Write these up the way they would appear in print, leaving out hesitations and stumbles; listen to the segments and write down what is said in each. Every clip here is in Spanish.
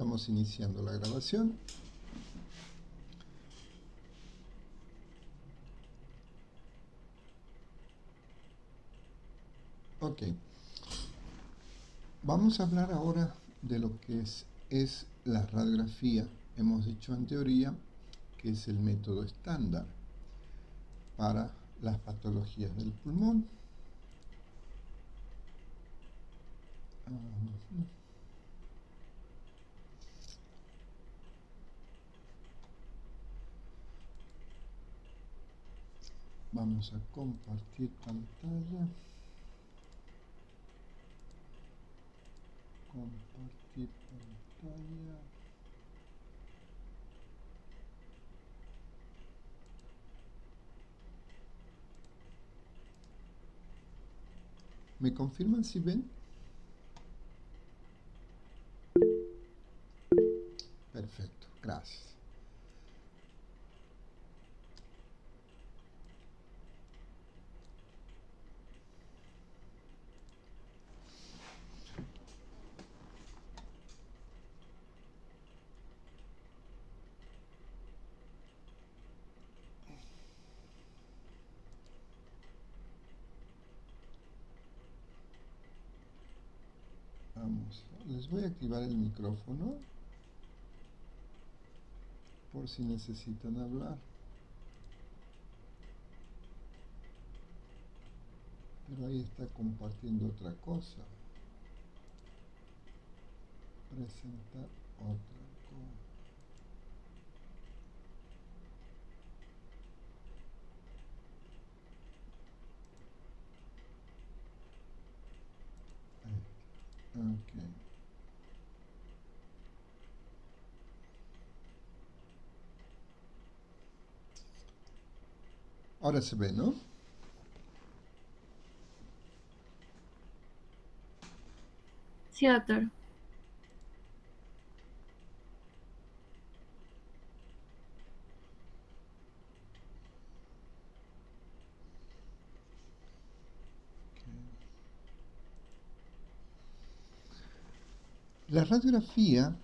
Estamos iniciando la grabación. Ok. Vamos a hablar ahora de lo que es la radiografía. Hemos dicho en teoría que es el método estándar para las patologías del pulmón. Vamos a compartir pantalla. Compartir pantalla. ¿Me confirman si ven? Perfecto, gracias. Vamos, les voy a activar el micrófono por si necesitan hablar. Pero ahí está compartiendo otra cosa. Presentar otra cosa. Ok. Ahora se ve, ¿no? Sí, doctor. La radiografía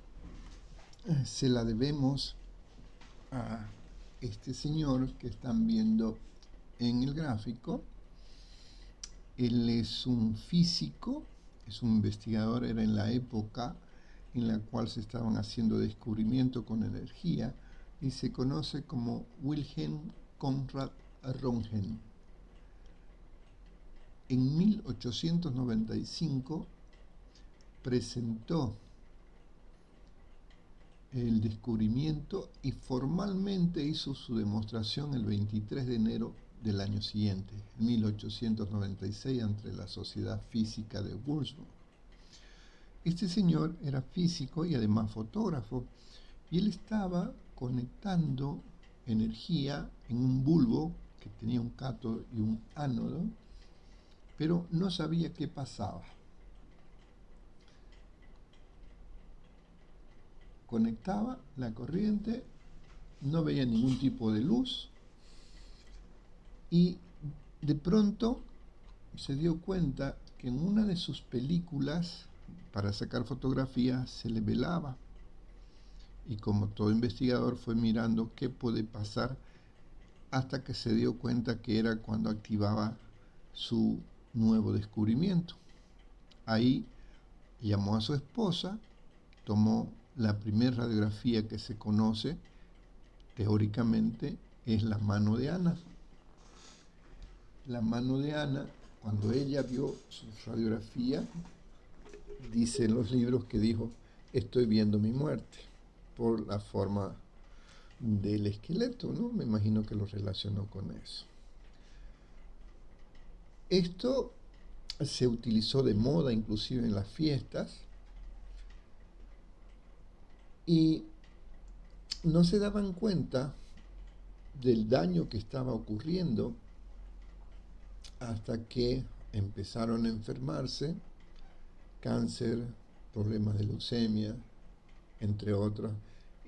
se la debemos a este señor que están viendo en el gráfico. Él es un físico, es un investigador, era en la época en la cual se estaban haciendo descubrimientos con energía y se conoce como Wilhelm Conrad Röntgen. En 1895 presentó el descubrimiento y formalmente hizo su demostración el 23 de enero del año siguiente, 1896, ante la Sociedad Física de Würzburg. Este señor era físico y además fotógrafo, y él estaba conectando energía en un bulbo que tenía un cátodo y un ánodo, pero no sabía qué pasaba. Conectaba la corriente, no veía ningún tipo de luz y de pronto se dio cuenta que en una de sus películas para sacar fotografías se le velaba, y como todo investigador fue mirando qué puede pasar hasta que se dio cuenta que era cuando activaba su nuevo descubrimiento. Ahí llamó a su esposa, tomó la primera radiografía que se conoce, teóricamente es la mano de Ana. La mano de Ana, cuando ella vio su radiografía, dice en los libros que dijo: estoy viendo mi muerte, por la forma del esqueleto, ¿no? Me imagino que lo relacionó con eso. Esto se utilizó de moda inclusive en las fiestas y no se daban cuenta del daño que estaba ocurriendo hasta que empezaron a enfermarse, cáncer, problemas de leucemia, entre otros,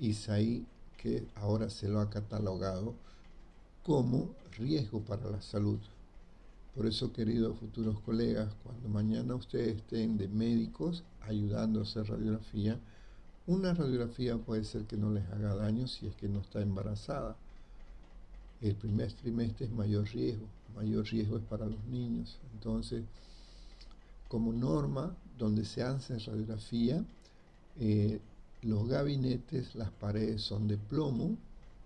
y es ahí que ahora se lo ha catalogado como riesgo para la salud. Por eso, queridos futuros colegas, cuando mañana ustedes estén de médicos ayudando a hacer radiografía, Una radiografía puede ser que no les haga daño si es que no está embarazada. El primer trimestre es mayor riesgo es para los niños. Entonces, como norma, donde se hace radiografía, los gabinetes, las paredes son de plomo,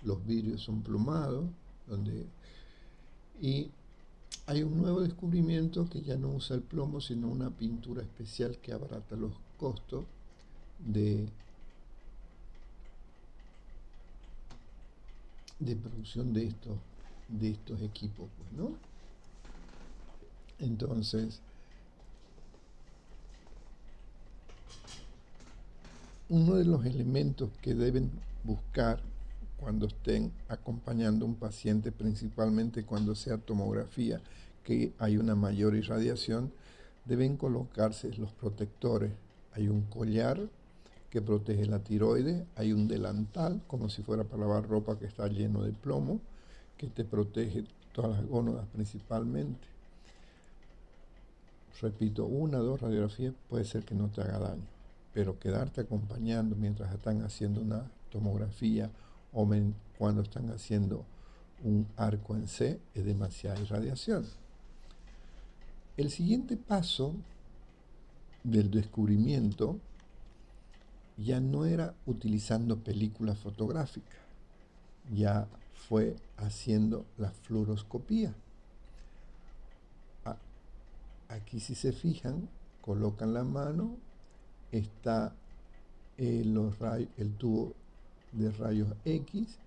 los vidrios son plomados, y hay un nuevo descubrimiento que ya no usa el plomo, sino una pintura especial que abarata los costos de producción de estos equipos, pues, ¿no? Entonces, uno de los elementos que deben buscar cuando estén acompañando a un paciente, principalmente cuando sea tomografía, que hay una mayor irradiación, deben colocarse los protectores. Hay un collar que protege la tiroides, hay un delantal, como si fuera para lavar ropa, que está lleno de plomo, que te protege todas las gónadas principalmente. Repito, 1 o 2 radiografías puede ser que no te haga daño, pero quedarte acompañando mientras están haciendo una tomografía o cuando están haciendo un arco en C es demasiada irradiación. El siguiente paso del descubrimiento ya no era utilizando película fotográfica, ya fue haciendo la fluoroscopía. Aquí, si se fijan, colocan la mano, está el tubo de rayos X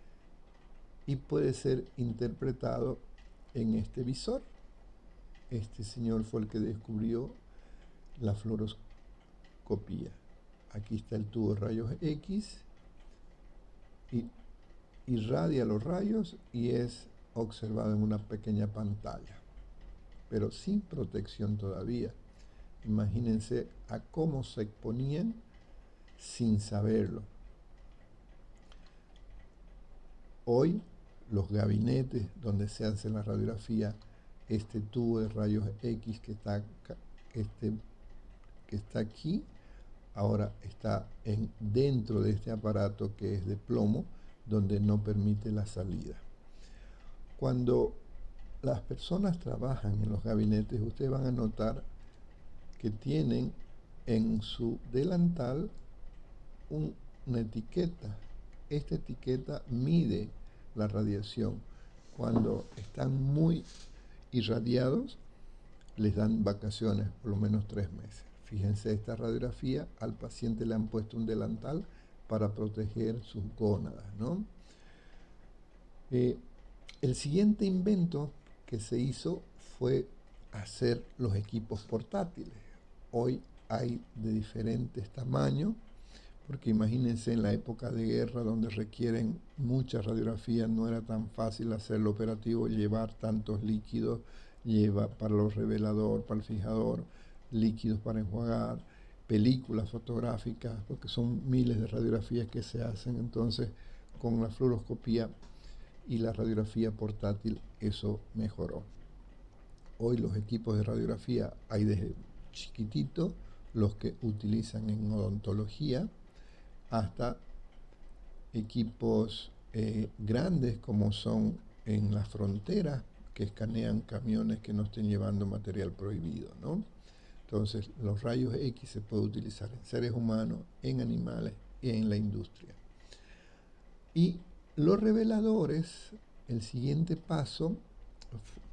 y puede ser interpretado en este visor. Este señor fue el que descubrió la fluoroscopía. Aquí está el tubo de rayos X y irradia los rayos y es observado en una pequeña pantalla, pero sin protección todavía. Imagínense a cómo se exponían sin saberlo. Hoy, los gabinetes donde se hace la radiografía, este tubo de rayos X que está aquí, ahora está dentro de este aparato que es de plomo, donde no permite la salida. Cuando las personas trabajan en los gabinetes, ustedes van a notar que tienen en su delantal una etiqueta. Esta etiqueta mide la radiación. Cuando están muy irradiados, les dan vacaciones por lo menos 3 meses. Fíjense, esta radiografía, al paciente le han puesto un delantal para proteger sus gónadas, ¿no? El siguiente invento que se hizo fue hacer los equipos portátiles. Hoy hay de diferentes tamaños, porque imagínense en la época de guerra donde requieren mucha radiografía, no era tan fácil hacerlo operativo, llevar tantos líquidos, lleva para los revelador, para el fijador, líquidos para enjuagar, películas fotográficas, porque son miles de radiografías que se hacen. Entonces, con la fluoroscopía y la radiografía portátil, eso mejoró. Hoy los equipos de radiografía hay desde chiquititos, los que utilizan en odontología, hasta equipos grandes como son en las fronteras, que escanean camiones que no estén llevando material prohibido, ¿no? Entonces, los rayos X se pueden utilizar en seres humanos, en animales y en la industria. Y los reveladores, el siguiente paso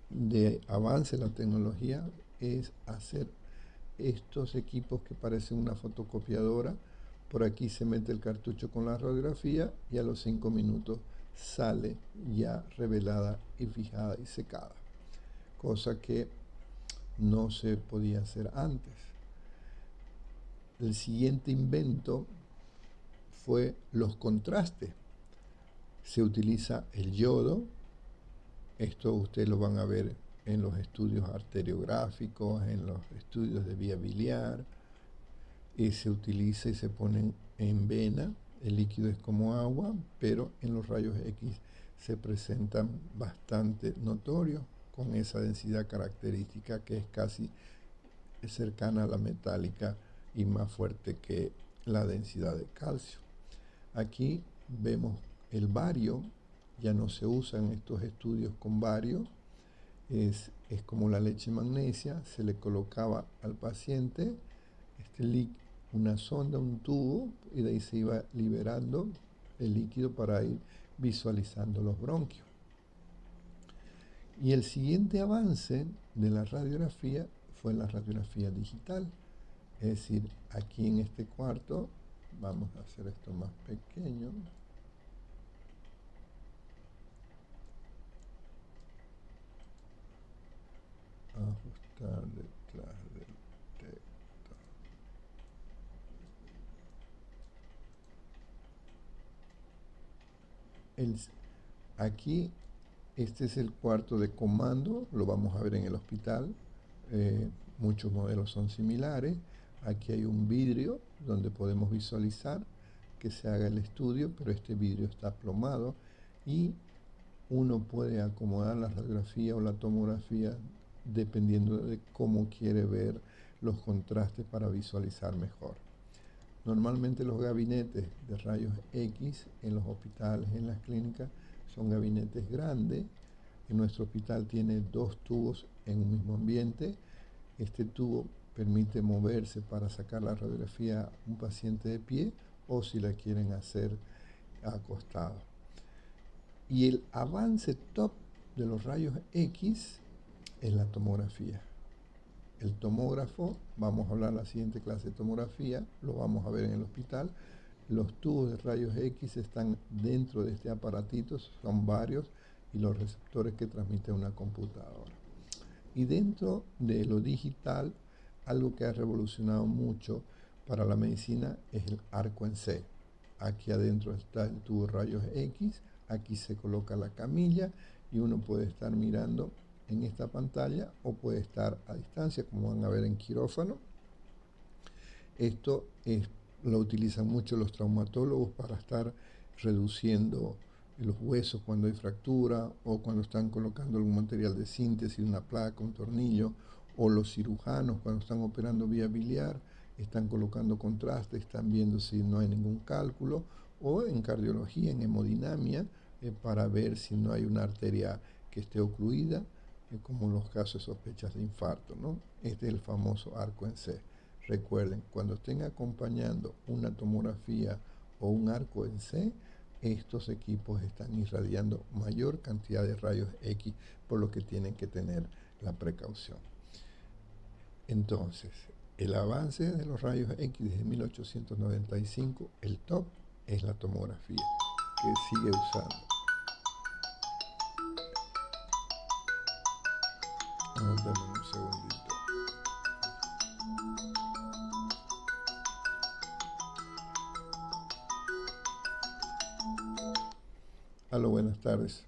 de avance en la tecnología es hacer estos equipos que parecen una fotocopiadora. Por aquí se mete el cartucho con la radiografía y a los 5 minutos sale ya revelada y fijada y secada, cosa que no se podía hacer antes. El siguiente invento fue los contrastes. Se utiliza el yodo. Esto ustedes lo van a ver en los estudios arteriográficos, en los estudios de vía biliar. Se utiliza y se pone en vena. El líquido es como agua, pero en los rayos X se presentan bastante notorios, con esa densidad característica que es casi cercana a la metálica y más fuerte que la densidad de calcio. Aquí vemos el bario, ya no se usan estos estudios con bario, es como la leche magnesia, se le colocaba al paciente una sonda, un tubo, y de ahí se iba liberando el líquido para ir visualizando los bronquios. Y el siguiente avance de la radiografía fue la radiografía digital. Es decir, aquí en este cuarto, vamos a hacer esto más pequeño. Ajustar detrás del texto. Aquí, este es el cuarto de comando, lo vamos a ver en el hospital. Muchos modelos son similares. Aquí hay un vidrio donde podemos visualizar que se haga el estudio, pero este vidrio está plomado y uno puede acomodar la radiografía o la tomografía dependiendo de cómo quiere ver los contrastes para visualizar mejor. Normalmente los gabinetes de rayos X en los hospitales, en las clínicas, son gabinetes grandes. En nuestro hospital tiene 2 tubos en un mismo ambiente. Este tubo permite moverse para sacar la radiografía a un paciente de pie o si la quieren hacer acostado. Y el avance top de los rayos X es la tomografía. El tomógrafo, vamos a hablar en la siguiente clase de tomografía, lo vamos a ver en el hospital. Los tubos de rayos X están dentro de este aparatito, son varios, y los receptores que transmite una computadora. Y dentro de lo digital, algo que ha revolucionado mucho para la medicina es el arco en C. Aquí adentro está el tubo de rayos X, aquí se coloca la camilla y uno puede estar mirando en esta pantalla o puede estar a distancia, como van a ver en quirófano. Esto lo utilizan mucho los traumatólogos para estar reduciendo los huesos cuando hay fractura o cuando están colocando algún material de síntesis, una placa, un tornillo, o los cirujanos cuando están operando vía biliar, están colocando contraste, están viendo si no hay ningún cálculo, o en cardiología, en hemodinamia, para ver si no hay una arteria que esté ocluida, como en los casos de sospechas de infarto, ¿no? Este es el famoso arco en C. Recuerden, cuando estén acompañando una tomografía o un arco en C, estos equipos están irradiando mayor cantidad de rayos X, por lo que tienen que tener la precaución. Entonces, el avance de los rayos X desde 1895, el top es la tomografía, que sigue usando. Dame un segundito. Aló, buenas tardes.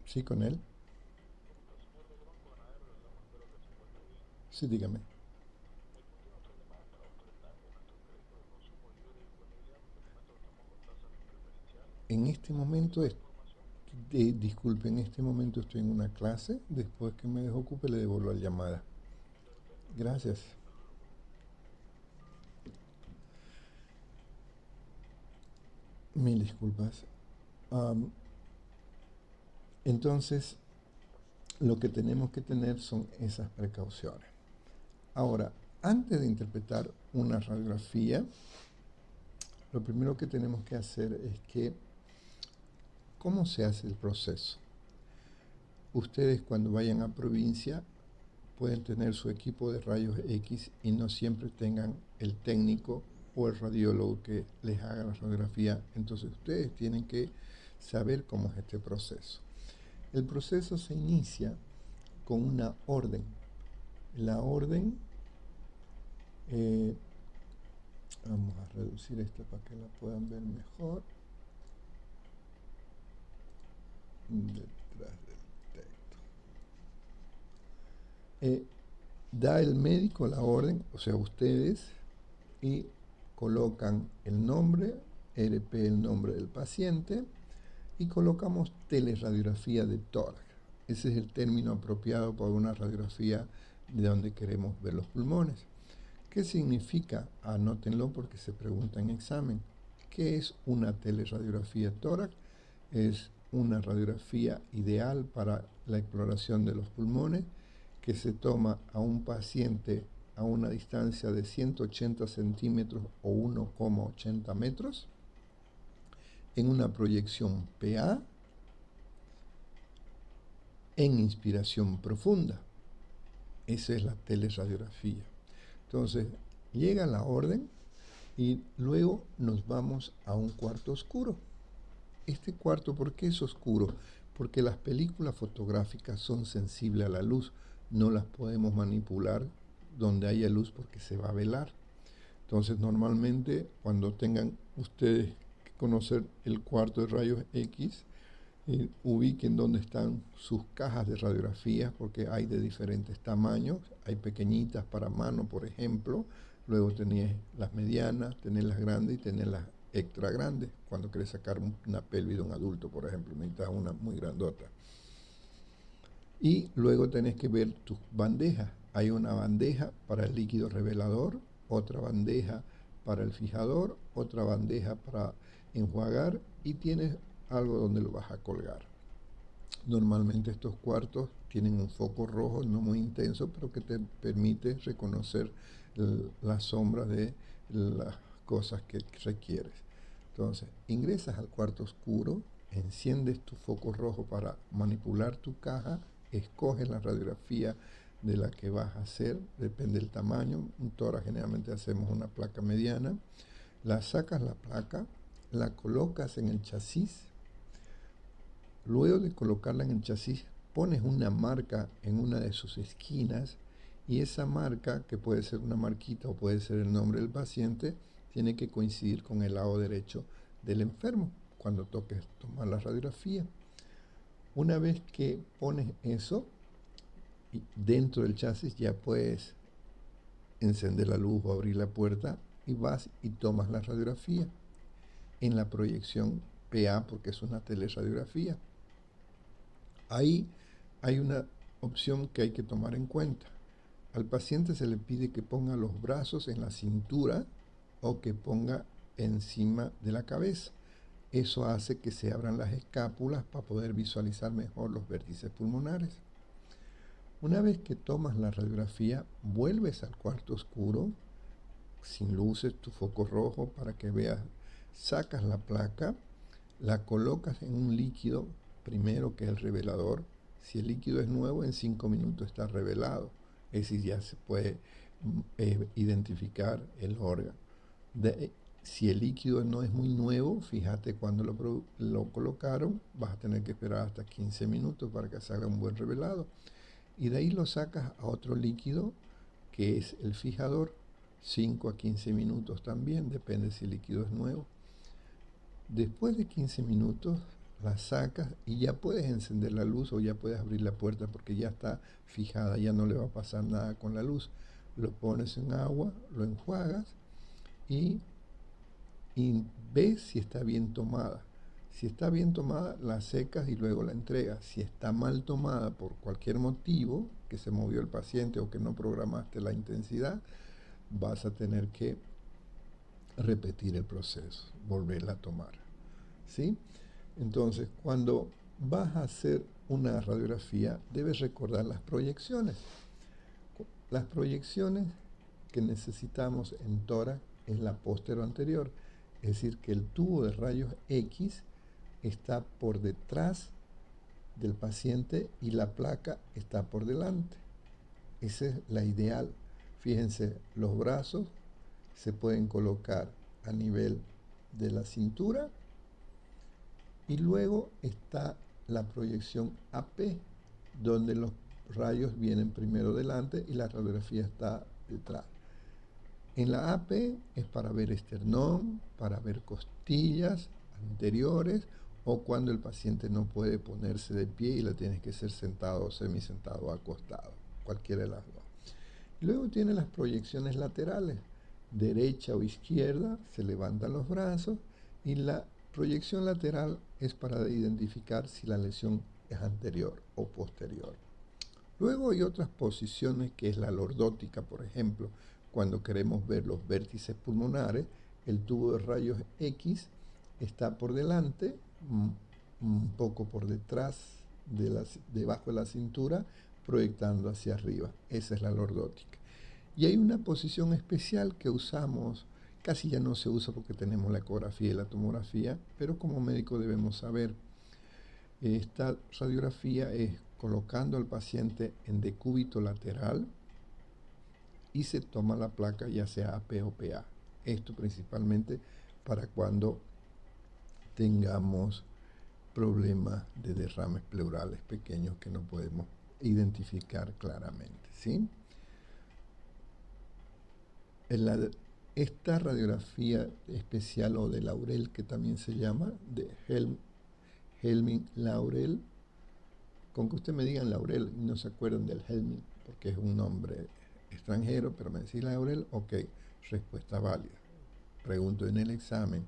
Sí, con él. Sí, dígame. En este momento, disculpe, en este momento estoy en una clase. Después que me desocupe le devuelvo la llamada. Gracias. Mil disculpas. Entonces, lo que tenemos que tener son esas precauciones. Ahora, antes de interpretar una radiografía, lo primero que tenemos que hacer es que, ¿cómo se hace el proceso? Ustedes cuando vayan a provincia pueden tener su equipo de rayos X y no siempre tengan el técnico o el radiólogo que les haga la radiografía. Entonces ustedes tienen que saber cómo es este proceso. El proceso se inicia con una orden. La orden, vamos a reducir esta para que la puedan ver mejor. Detrás del texto. Da el médico la orden, o sea, ustedes, y colocan el nombre, RP, el nombre del paciente, y colocamos teleradiografía de tórax. Ese es el término apropiado para una radiografía de donde queremos ver los pulmones. ¿Qué significa? Anótenlo porque se pregunta en examen. ¿Qué es una teleradiografía tórax? Es una radiografía ideal para la exploración de los pulmones que se toma a un paciente a una distancia de 180 centímetros o 1,80 metros en una proyección PA en inspiración profunda. Esa es la teleradiografía. Entonces, llega la orden y luego nos vamos a un cuarto oscuro. Este cuarto, ¿por qué es oscuro? Porque las películas fotográficas son sensibles a la luz. No las podemos manipular donde haya luz porque se va a velar. Entonces, normalmente, cuando tengan ustedes que conocer el cuarto de rayos X, ubiquen dónde están sus cajas de radiografías, porque hay de diferentes tamaños. Hay pequeñitas para mano, por ejemplo. Luego tenés las medianas, tenés las grandes y tenés las extra grandes. Cuando querés sacar una pelvis de un adulto, por ejemplo, necesitas una muy grandota. Y luego tenés que ver tus bandejas. Hay una bandeja para el líquido revelador, otra bandeja para el fijador, otra bandeja para enjuagar y tienes algo donde lo vas a colgar. Normalmente estos cuartos tienen un foco rojo no muy intenso, pero que te permite reconocer las sombras de las cosas que requieres. Entonces, ingresas al cuarto oscuro, enciendes tu foco rojo para manipular tu caja, escoges la radiografía de la que vas a hacer, depende del tamaño. Un tórax generalmente hacemos una placa mediana, la sacas la placa, la colocas en el chasis. Luego de colocarla en el chasis, pones una marca en una de sus esquinas y esa marca, que puede ser una marquita o puede ser el nombre del paciente, tiene que coincidir con el lado derecho del enfermo cuando toques tomar la radiografía. Una vez que pones eso, dentro del chasis ya puedes encender la luz o abrir la puerta y vas y tomas la radiografía en la proyección PA porque es una teleradiografía. Ahí hay una opción que hay que tomar en cuenta. Al paciente se le pide que ponga los brazos en la cintura o que ponga encima de la cabeza. Eso hace que se abran las escápulas para poder visualizar mejor los vértices pulmonares. Una vez que tomas la radiografía, vuelves al cuarto oscuro, sin luces, tu foco rojo para que veas, sacas la placa, la colocas en un líquido primero que es el revelador. Si el líquido es nuevo, en 5 minutos está revelado. Es decir, ya se puede identificar el órgano. Si el líquido no es muy nuevo, fíjate cuando lo colocaron, vas a tener que esperar hasta 15 minutos para que se haga un buen revelado. Y de ahí lo sacas a otro líquido, que es el fijador, 5 a 15 minutos también, depende si el líquido es nuevo. Después de 15 minutos la sacas y ya puedes encender la luz o ya puedes abrir la puerta porque ya está fijada, ya no le va a pasar nada con la luz. Lo pones en agua, lo enjuagas y ves si está bien tomada. Si está bien tomada, la secas y luego la entregas. Si está mal tomada por cualquier motivo, que se movió el paciente o que no programaste la intensidad, vas a tener que repetir el proceso, volverla a tomar. ¿Sí? Entonces, cuando vas a hacer una radiografía, debes recordar las proyecciones. Las proyecciones que necesitamos en tórax es la póstero anterior, es decir, que el tubo de rayos X está por detrás del paciente y la placa está por delante. Esa es la ideal. Fíjense, los brazos se pueden colocar a nivel de la cintura y luego está la proyección AP, donde los rayos vienen primero delante y la radiografía está detrás. En la AP es para ver esternón, para ver costillas anteriores o cuando el paciente no puede ponerse de pie y la tienes que ser sentado o semisentado o acostado, cualquiera de las dos. Luego tiene las proyecciones laterales, derecha o izquierda, se levantan los brazos y la proyección lateral es para identificar si la lesión es anterior o posterior. Luego hay otras posiciones que es la lordótica, por ejemplo, Cuando queremos ver los vértices pulmonares, el tubo de rayos X está por delante, un poco por detrás, debajo de la cintura, proyectando hacia arriba. Esa es la lordótica. Y hay una posición especial que usamos, casi ya no se usa porque tenemos la ecografía y la tomografía, pero como médico debemos saber. Esta radiografía es colocando al paciente en decúbito lateral y se toma la placa ya sea AP o PA. Esto principalmente para cuando tengamos problemas de derrames pleurales pequeños que no podemos identificar claramente, ¿sí? Esta radiografía especial o de Laurel, que también se llama, de Helming-Laurel, con que usted me digan Laurel y no se acuerdan del Helming, porque es un nombre extranjero, pero me decís Laurel, ok, respuesta válida. Pregunto en el examen,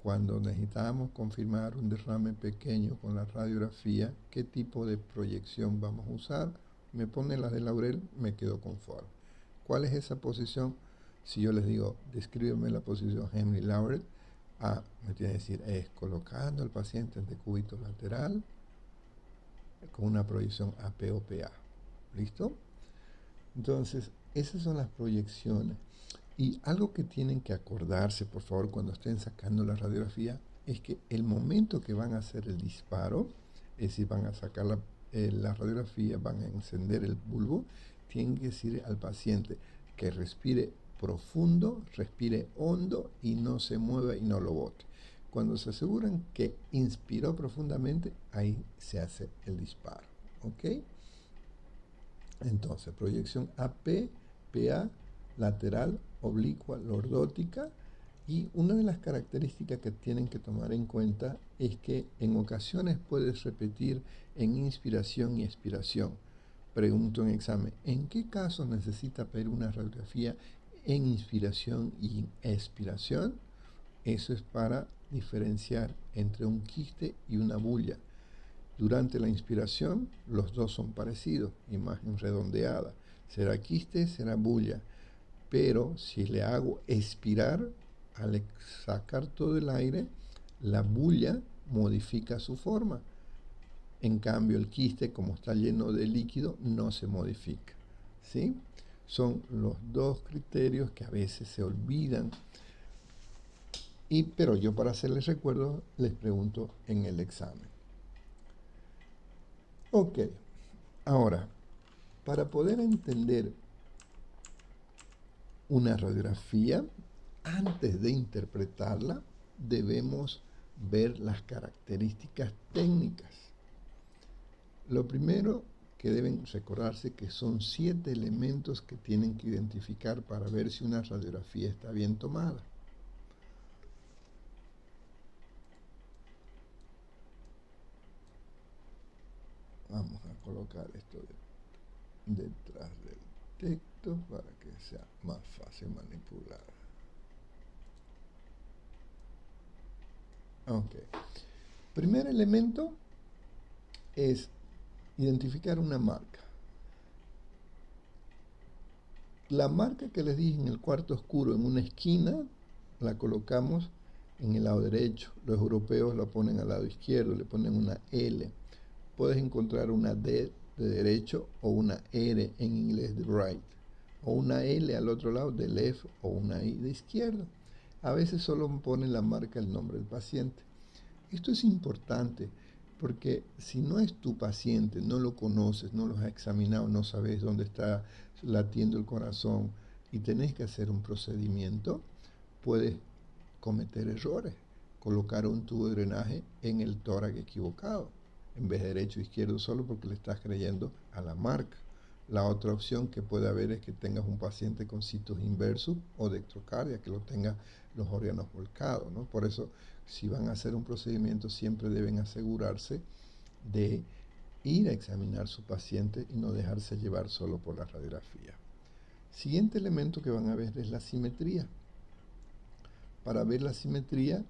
cuando necesitábamos confirmar un derrame pequeño con la radiografía, ¿qué tipo de proyección vamos a usar? Me pone la de Laurel, me quedo conforme. ¿Cuál es esa posición? Si yo les digo, descríbeme la posición Helming-Laurel, me tiene que decir, es colocando al paciente en decúbito lateral con una proyección AP o PA. ¿Listo? Entonces, esas son las proyecciones. Y algo que tienen que acordarse, por favor, cuando estén sacando la radiografía, es que el momento que van a hacer el disparo, es decir, van a sacar la radiografía, van a encender el bulbo, tienen que decir al paciente que respire profundo, respire hondo y no se mueva y no lo bote. Cuando se aseguran que inspiró profundamente, ahí se hace el disparo. ¿Ok? Entonces, proyección AP, PA, lateral, oblicua, lordótica. Y una de las características que tienen que tomar en cuenta es que en ocasiones puedes repetir en inspiración y expiración. Pregunto en examen, ¿en qué casos necesita pedir una radiografía en inspiración y expiración? Eso es para diferenciar entre un quiste y una bulla. Durante la inspiración, los dos son parecidos, imagen redondeada. Será quiste, será bulla. Pero si le hago expirar, al sacar todo el aire, la bulla modifica su forma. En cambio, el quiste, como está lleno de líquido, no se modifica. ¿Sí? Son los dos criterios que a veces se olvidan. Pero yo, para hacerles recuerdo, les pregunto en el examen. Ok, ahora, para poder entender una radiografía, antes de interpretarla, debemos ver las características técnicas. Lo primero que deben recordarse que son 7 elementos que tienen que identificar para ver si una radiografía está bien tomada. Vamos a colocar esto detrás del texto para que sea más fácil manipular. Ok. Primer elemento es identificar una marca. La marca que les dije en el cuarto oscuro en una esquina, la colocamos en el lado derecho. Los europeos la ponen al lado izquierdo, le ponen una L. Puedes encontrar una D de derecho o una R en inglés de right, o una L al otro lado de left o una I de izquierdo. A veces solo ponen la marca, el nombre del paciente. Esto es importante porque si no es tu paciente, no lo conoces, no lo has examinado, no sabes dónde está latiendo el corazón y tenés que hacer un procedimiento, puedes cometer errores, colocar un tubo de drenaje en el tórax equivocado, en vez de derecho o izquierdo, solo porque le estás creyendo a la marca. La otra opción que puede haber es que tengas un paciente con situs inversus o dextrocardia, que lo tenga los órganos volcados, ¿no? Por eso, si van a hacer un procedimiento, siempre deben asegurarse de ir a examinar su paciente y no dejarse llevar solo por la radiografía. Siguiente elemento que van a ver es la simetría. Para ver la simetría,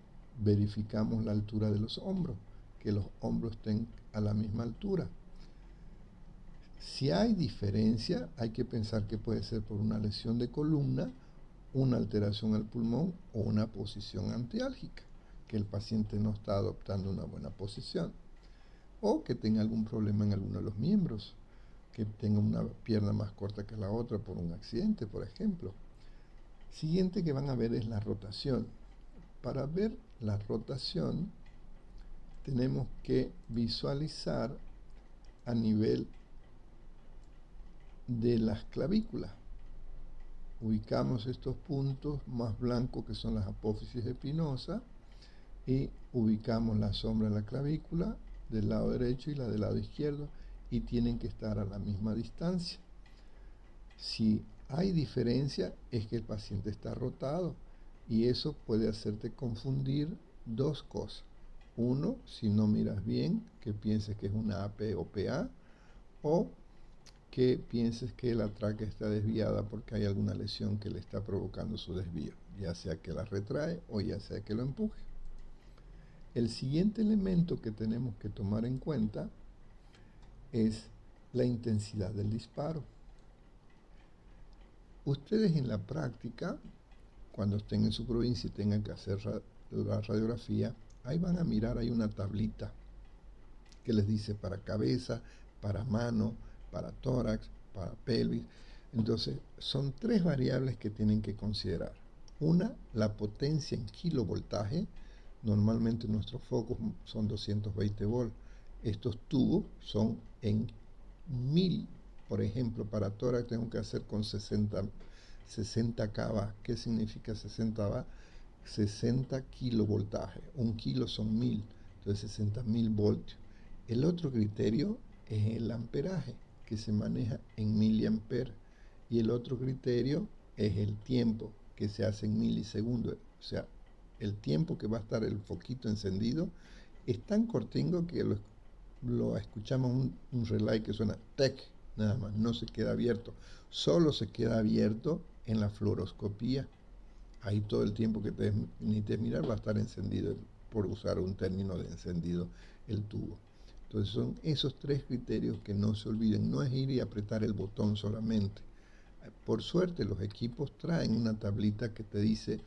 verificamos la altura de los hombros, que los hombros estén a la misma altura. Si hay diferencia, hay que pensar que puede ser por una lesión de columna, una alteración al pulmón o una posición antiálgica, que el paciente no está adoptando una buena posición, o que tenga algún problema en alguno de los miembros, que tenga una pierna más corta que la otra por un accidente, por ejemplo. Siguiente que van a ver es la rotación. Para ver la rotación, tenemos que visualizar a nivel de las clavículas. Ubicamos estos puntos más blancos que son las apófisis espinosas y ubicamos la sombra de la clavícula del lado derecho y la del lado izquierdo y tienen que estar a la misma distancia. Si hay diferencia es que el paciente está rotado y eso puede hacerte confundir dos cosas. Uno, si no miras bien, que pienses que es una AP o PA, o que pienses que la tráquea está desviada porque hay alguna lesión que le está provocando su desvío, ya sea que la retrae o ya sea que lo empuje. El siguiente elemento que tenemos que tomar en cuenta es la intensidad del disparo. Ustedes en la práctica, cuando estén en su provincia y tengan que hacer la radiografía, ahí van a mirar, hay una tablita que les dice para cabeza, para mano, para tórax, para pelvis. Entonces, son tres variables que tienen que considerar. Una, la potencia en kilovoltaje. Normalmente nuestros focos son 220 volts. Estos tubos son en 1000. Por ejemplo, para tórax tengo que hacer con 60 kV. ¿Qué significa 60 kV? 60 kilovoltaje. Un kilo son 1000, entonces 60.000 voltios. El otro criterio es el amperaje, que se maneja en miliamperes. Y el otro criterio es el tiempo, que se hace en milisegundos. O sea, el tiempo que va a estar el foquito encendido es tan cortingo que lo escuchamos un relay que suena tec, nada más, no se queda abierto. Solo se queda abierto en la fluoroscopía. Ahí todo el tiempo que te necesites mirar va a estar encendido, por usar un término de encendido, el tubo. Entonces son esos tres criterios que no se olviden. No es ir y apretar el botón solamente. Por suerte los equipos traen una tablita que te dice,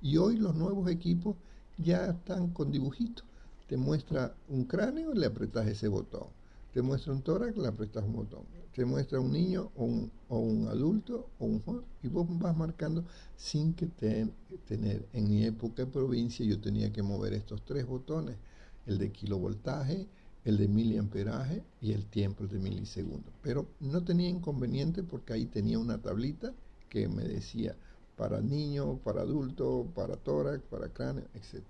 y hoy los nuevos equipos ya están con dibujitos. Te muestra un cráneo, le apretas ese botón. Te muestra un tórax, le apretas un botón. Te muestra un niño o un adulto o un joven y vos vas marcando sin que tener. En mi época de provincia yo tenía que mover estos tres botones, el de kilovoltaje, el de miliamperaje y el tiempo, el de milisegundos. Pero no tenía inconveniente porque ahí tenía una tablita que me decía para niño, para adulto, para tórax, para cráneo, etc.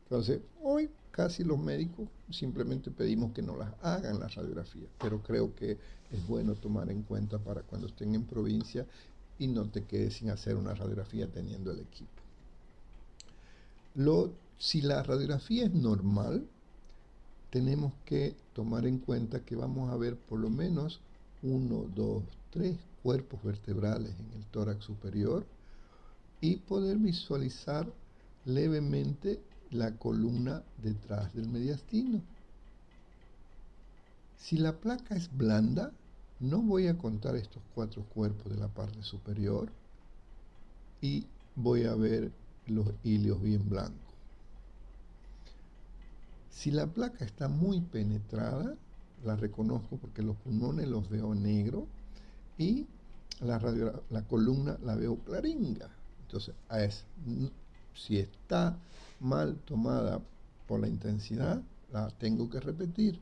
Entonces, hoy casi los médicos simplemente pedimos que no las hagan las radiografías, pero creo que es bueno tomar en cuenta para cuando estén en provincia y no te quedes sin hacer una radiografía teniendo el equipo. Si la radiografía es normal, tenemos que tomar en cuenta que vamos a ver por lo menos 1, 2, 3 cuerpos vertebrales en el tórax superior y poder visualizar levemente la columna detrás del mediastino. Si la placa es blanda, no voy a contar estos 4 cuerpos de la parte superior y voy a ver los hilios bien blancos. Si la placa está muy penetrada, la reconozco porque los pulmones los veo negro y la columna la veo claringa. Entonces, si está mal tomada por la intensidad, la tengo que repetir.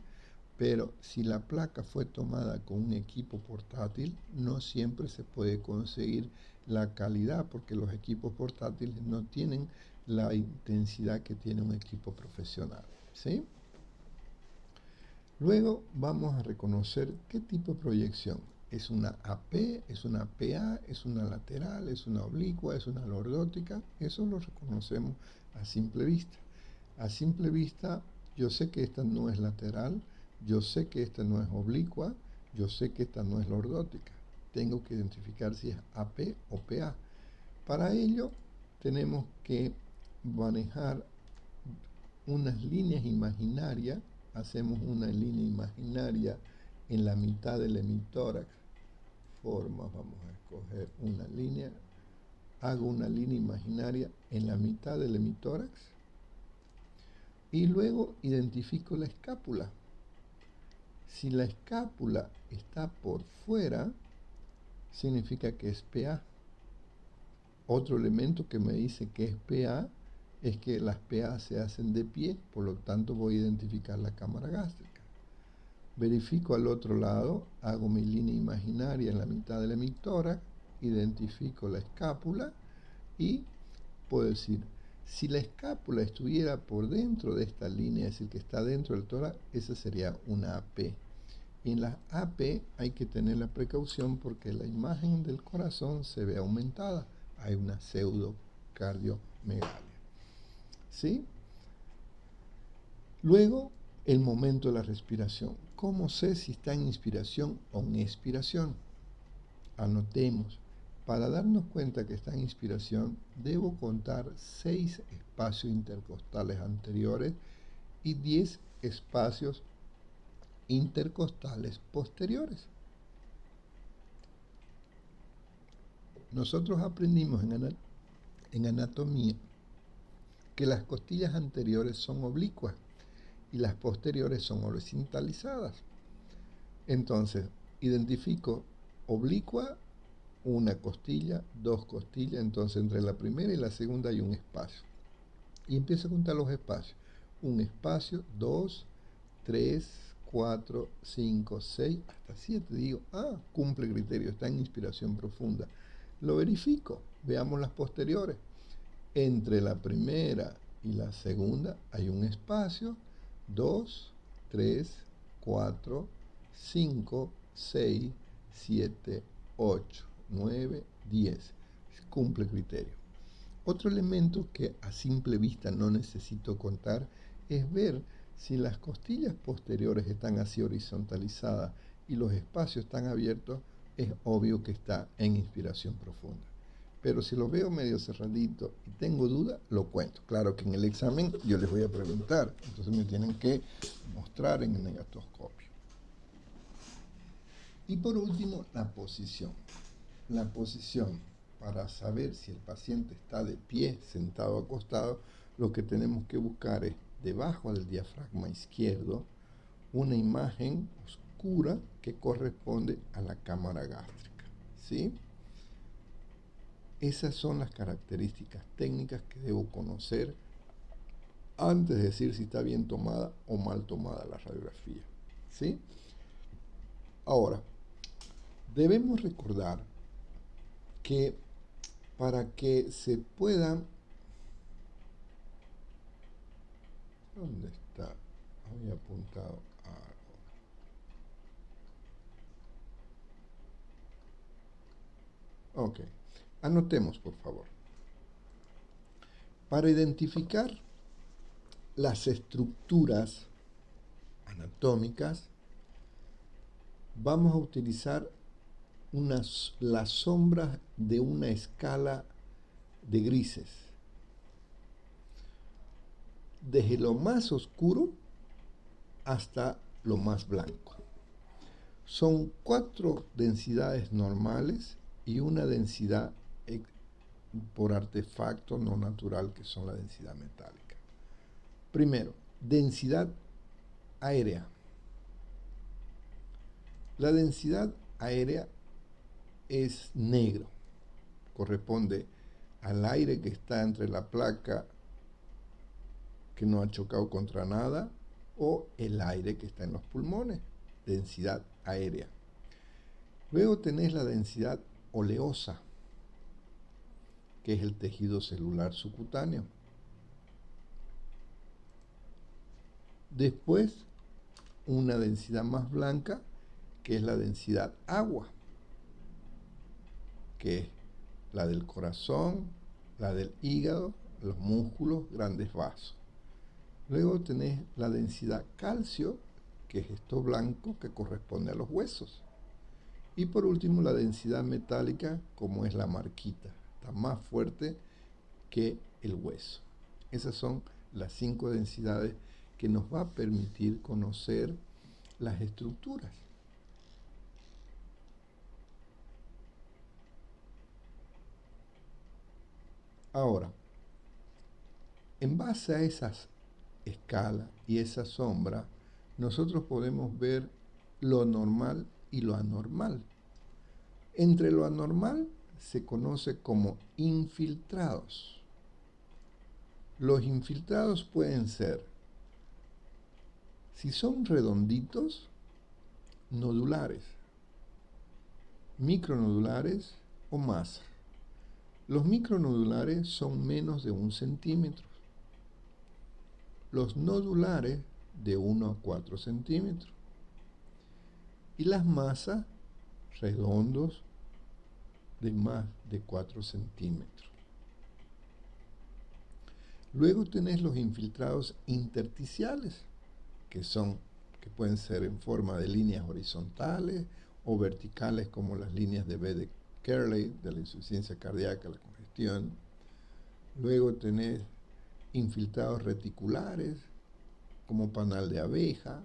Pero si la placa fue tomada con un equipo portátil, no siempre se puede conseguir la calidad porque los equipos portátiles no tienen la intensidad que tiene un equipo profesional. ¿Sí? Luego vamos a reconocer qué tipo de proyección. ¿Es una AP? ¿Es una PA? ¿Es una lateral? ¿Es una oblicua? ¿Es una lordótica? Eso lo reconocemos a simple vista. A simple vista, yo sé que esta no es lateral, yo sé que esta no es oblicua, yo sé que esta no es lordótica. Tengo que identificar si es AP o PA. Para ello, tenemos que manejar unas líneas imaginarias. Hacemos una línea imaginaria en la mitad del hemitórax. Formas, vamos a escoger una línea. Hago una línea imaginaria en la mitad del hemitórax. Y luego identifico la escápula. Si la escápula está por fuera, significa que es PA. Otro elemento que me dice que es PA es que las PA se hacen de pie, por lo tanto voy a identificar la cámara gástrica. Verifico al otro lado, hago mi línea imaginaria en la mitad del hemitórax, identifico la escápula y puedo decir, si la escápula estuviera por dentro de esta línea, es decir, que está dentro del tórax, esa sería una AP. Y en las AP hay que tener la precaución porque la imagen del corazón se ve aumentada. Hay una pseudocardiomegalia. ¿Sí? Luego, el momento de la respiración. ¿Cómo sé si está en inspiración o en expiración? Anotemos. Para darnos cuenta que está en inspiración, debo contar 6 espacios intercostales anteriores y 10 espacios intercostales posteriores. Nosotros aprendimos en anatomía que las costillas anteriores son oblicuas y las posteriores son horizontalizadas. Entonces, identifico oblicua, una costilla, 2 costillas, entonces entre la primera y la segunda hay un espacio. Y empiezo a contar los espacios. Un espacio, 2, 3, 4, 5, 6, hasta 7. Digo, cumple criterio, está en inspiración profunda. Lo verifico, veamos las posteriores. Entre la primera y la segunda hay un espacio, 2, 3, 4, 5, 6, 7, 8, 9, 10. Cumple criterio. Otro elemento que a simple vista no necesito contar es ver si las costillas posteriores están así horizontalizadas y los espacios están abiertos, es obvio que está en inspiración profunda. Pero si lo veo medio cerradito y tengo duda, lo cuento. Claro que en el examen yo les voy a preguntar, entonces me tienen que mostrar en el negatoscopio. Y por último, la posición. La posición, para saber si el paciente está de pie, sentado o acostado, lo que tenemos que buscar es debajo del diafragma izquierdo una imagen oscura que corresponde a la cámara gástrica. ¿Sí? Esas son las características técnicas que debo conocer antes de decir si está bien tomada o mal tomada la radiografía. ¿Sí? Ahora, debemos recordar que para que se pueda... ¿Dónde está? Había apuntado algo. Ok. Anotemos, por favor. Para identificar las estructuras anatómicas, vamos a utilizar las sombras de una escala de grises. Desde lo más oscuro hasta lo más blanco. Son 4 densidades normales y una densidad por artefacto no natural, que son la densidad metálica. Primero, densidad aérea. La densidad aérea es negro, corresponde al aire que está entre la placa que no ha chocado contra nada o el aire que está en los pulmones, densidad aérea. Luego tenés la densidad oleosa, que es el tejido celular subcutáneo. Después, una densidad más blanca, que es la densidad agua, que es la del corazón, la del hígado, los músculos, grandes vasos. Luego tenés la densidad calcio, que es esto blanco, que corresponde a los huesos. Y por último, la densidad metálica, como es la marquita, está más fuerte que el hueso. Esas son las 5 densidades que nos va a permitir conocer las estructuras. Ahora, en base a esas escalas y esa sombra, nosotros podemos ver lo normal y lo anormal. Entre lo anormal se conoce como infiltrados. Los infiltrados pueden ser, si son redonditos, nodulares, micronodulares o más. Los micronodulares son menos de 1 centímetro. Los nodulares de 1 a 4 centímetros. Y las masas redondos de más de 4 centímetros. Luego tenés los infiltrados intersticiales, que pueden ser en forma de líneas horizontales o verticales, como las líneas de B de Kerley, de la insuficiencia cardíaca, la congestión. Luego tenés infiltrados reticulares, como panal de abeja.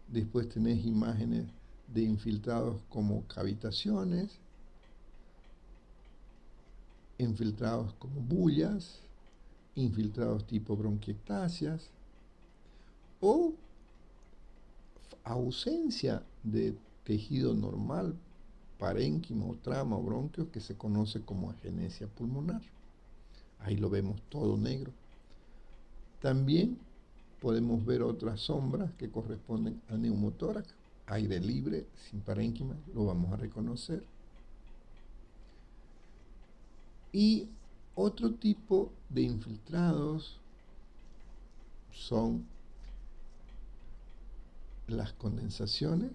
Después tenés imágenes de infiltrados como cavitaciones, infiltrados como bullas, infiltrados tipo bronquiectasias, o ausencia de tejido normal, parénquima o trama o bronquios, que se conoce como agenesia pulmonar. Ahí lo vemos todo negro. También podemos ver otras sombras que corresponden a neumotórax, aire libre, sin parénquima, lo vamos a reconocer. Y otro tipo de infiltrados son las condensaciones.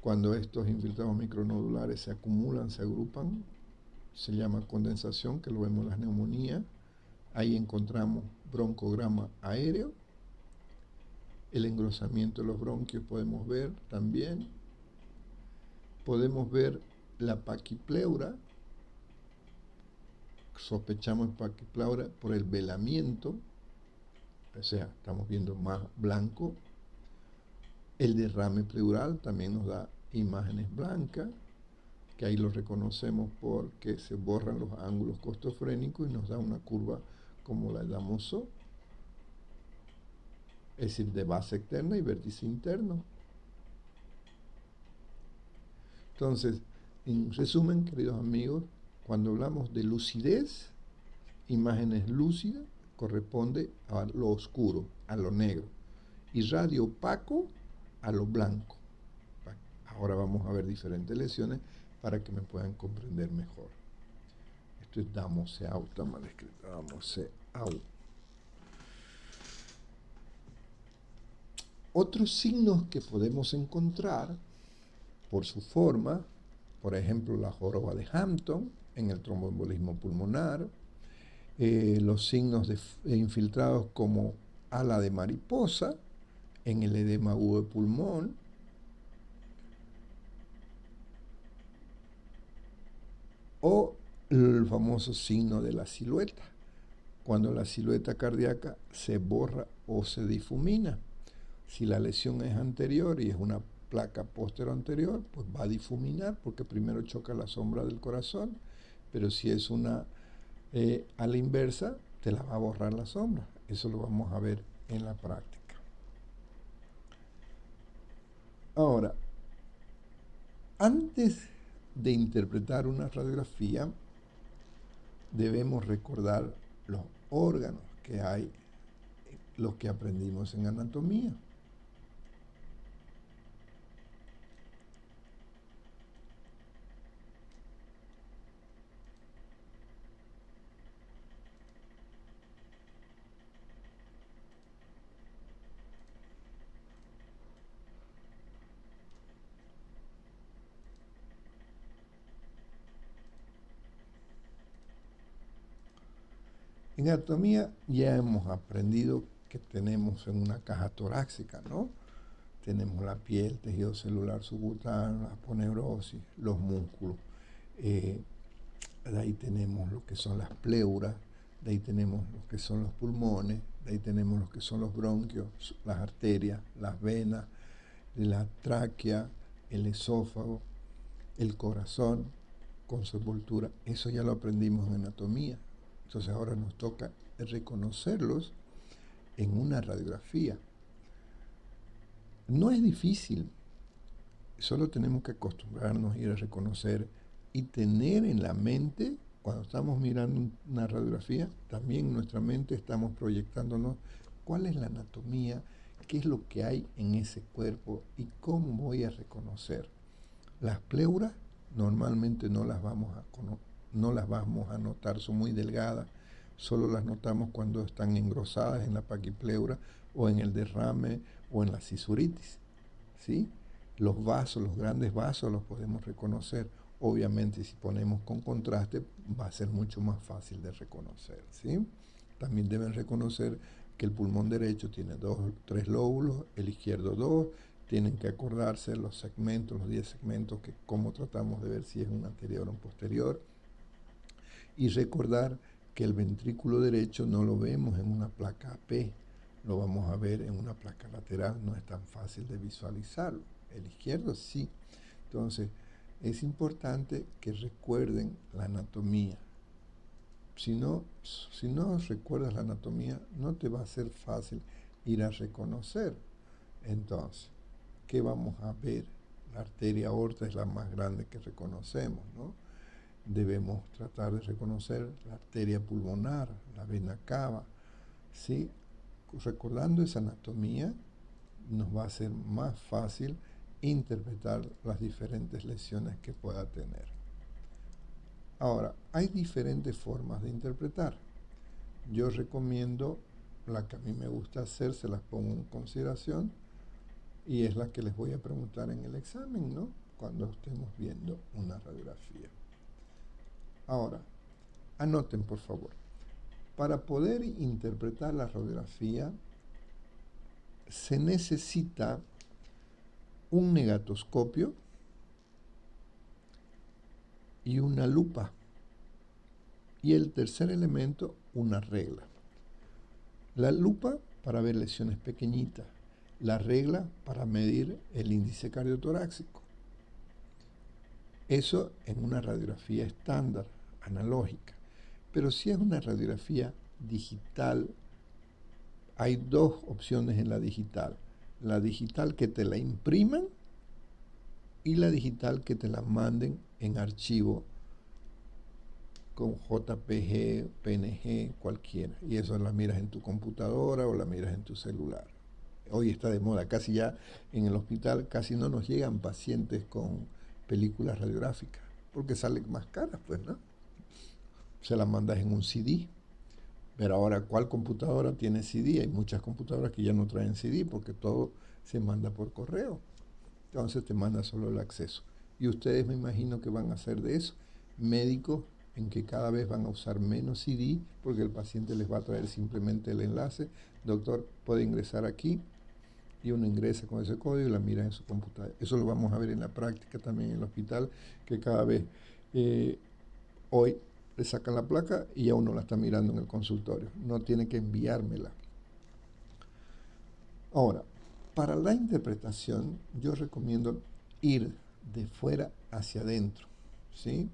Cuando estos infiltrados micronodulares se acumulan, se agrupan, se llama condensación, que lo vemos en las neumonías. Ahí encontramos broncograma aéreo. El engrosamiento de los bronquios podemos ver también. Podemos ver la paquipleura. Sospechamos paquipleura por el velamiento, o sea, estamos viendo más blanco. El derrame pleural también nos da imágenes blancas, que ahí lo reconocemos porque se borran los ángulos costofrénicos y nos da una curva como la de Damosó, es decir, de base externa y vértice interno. Entonces, en resumen, queridos amigos, cuando hablamos de lucidez, imágenes lúcidas, corresponde a lo oscuro, a lo negro, y radio opaco a lo blanco. Ahora vamos a ver diferentes lesiones para que me puedan comprender mejor. Esto es Damosseau, está mal escrito, Damosseau. Otros signos que podemos encontrar por su forma, por ejemplo, la joroba de Hampton en el tromboembolismo pulmonar, los signos infiltrados como ala de mariposa en el edema agudo de pulmón, o el famoso signo de la silueta, cuando la silueta cardíaca se borra o se difumina. Si la lesión es anterior y es una placa posterior, pues va a difuminar porque primero choca la sombra del corazón, pero si es una a la inversa, te la va a borrar la sombra. Eso lo vamos a ver en la práctica. Ahora, antes de interpretar una radiografía, debemos recordar los órganos que hay, los que aprendimos en anatomía. En anatomía ya hemos aprendido que tenemos en una caja torácica, ¿no? Tenemos la piel, tejido celular subcutáneo, la aponeurosis, los músculos. De ahí tenemos lo que son las pleuras, de ahí tenemos lo que son los pulmones, de ahí tenemos lo que son los bronquios, las arterias, las venas, la tráquea, el esófago, el corazón. con su envoltura. Eso ya lo aprendimos en anatomía. Entonces ahora nos toca reconocerlos en una radiografía. No es difícil, solo tenemos que acostumbrarnos a ir a reconocer y tener en la mente, cuando estamos mirando una radiografía, también en nuestra mente estamos proyectándonos cuál es la anatomía, qué es lo que hay en ese cuerpo y cómo voy a reconocer. Las pleuras normalmente no las vamos a notar, son muy delgadas, solo las notamos cuando están engrosadas en la paquipleura o en el derrame o en la cisuritis, ¿sí? Los vasos, los grandes vasos los podemos reconocer. Obviamente si ponemos con contraste va a ser mucho más fácil de reconocer, ¿sí? También deben reconocer que el pulmón derecho tiene 3 lóbulos, el izquierdo 2. Tienen que acordarse los segmentos, los 10 segmentos, que cómo tratamos de ver si es un anterior o un posterior. Y recordar que el ventrículo derecho no lo vemos en una placa AP, lo vamos a ver en una placa lateral, no es tan fácil de visualizarlo. El izquierdo sí. Entonces, es importante que recuerden la anatomía. Si no recuerdas la anatomía, no te va a ser fácil ir a reconocer. Entonces, ¿qué vamos a ver? La arteria aorta es la más grande que reconocemos, ¿no? Debemos tratar de reconocer la arteria pulmonar, la vena cava, ¿sí? Recordando esa anatomía, nos va a ser más fácil interpretar las diferentes lesiones que pueda tener. Ahora, hay diferentes formas de interpretar. Yo recomiendo la que a mí me gusta hacer, se las pongo en consideración, y es la que les voy a preguntar en el examen, ¿no? Cuando estemos viendo una radiografía. Ahora, anoten por favor. Para poder interpretar la radiografía se necesita un negatoscopio y una lupa. Y el tercer elemento, una regla. La lupa para ver lesiones pequeñitas. La regla para medir el índice cardiotorácico. Eso en una radiografía estándar, analógica. Pero si es una radiografía digital, hay 2 opciones en la digital. La digital que te la impriman y la digital que te la manden en archivo con JPG, PNG, cualquiera. Y eso la miras en tu computadora o la miras en tu celular. Hoy está de moda, casi ya en el hospital casi no nos llegan pacientes con películas radiográficas, porque salen más caras, pues, ¿no? Se las mandas en un CD. Pero ahora, ¿cuál computadora tiene CD? Hay muchas computadoras que ya no traen CD porque todo se manda por correo. Entonces te manda solo el acceso. Y ustedes me imagino que van a hacer de eso médicos en que cada vez van a usar menos CD porque el paciente les va a traer simplemente el enlace. Doctor, puede ingresar aquí, y uno ingresa con ese código y la mira en su computadora. Eso lo vamos a ver en la práctica también en el hospital, que cada vez hoy le sacan la placa y ya uno la está mirando en el consultorio. No tiene que enviármela. Ahora, para la interpretación, yo recomiendo ir de fuera hacia adentro, ¿sí?